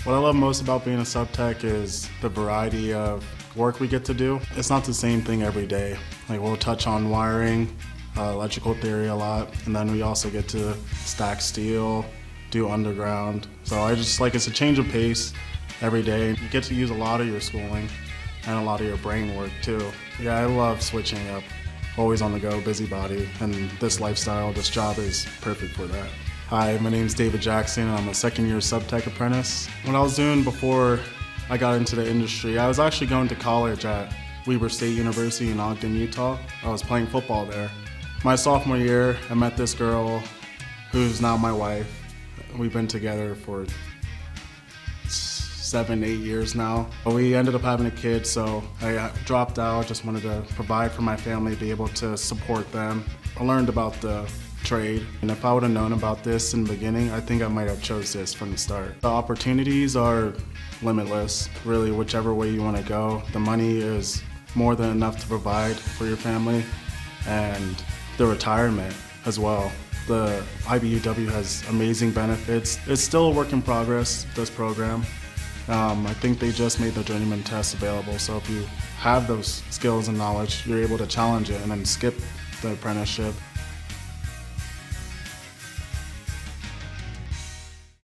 What I love most about being a sub-tech is the variety of work we get to do. It's not the same thing every day. Like we'll touch on wiring, electrical theory a lot, and then we also get to stack steel, do underground. So I just like it's a change of pace every day. You get to use a lot of your schooling and a lot of your brain work too. Yeah, I love switching up. Always on the go, busybody, and this lifestyle, this job is perfect for that. Hi, my name's David Jackson. I'm a second-year sub-tech apprentice. What I was doing before I got into the industry, I was actually going to college at Weber State University in Ogden, Utah. I was playing football there. My sophomore year, I met this girl who's now my wife. We've been together for 7, 8 years now. We ended up having a kid, so I dropped out, just wanted to provide for my family, be able to support them. I learned about the trade, and if I would have known about this in the beginning, I think I might have chose this from the start. The opportunities are limitless, really, whichever way you want to go. The money is more than enough to provide for your family, and the retirement as well. The IBEW has amazing benefits. It's still a work in progress, this program. I think they just made the journeyman test available, so if you have those skills and knowledge, you're able to challenge it and then skip the apprenticeship.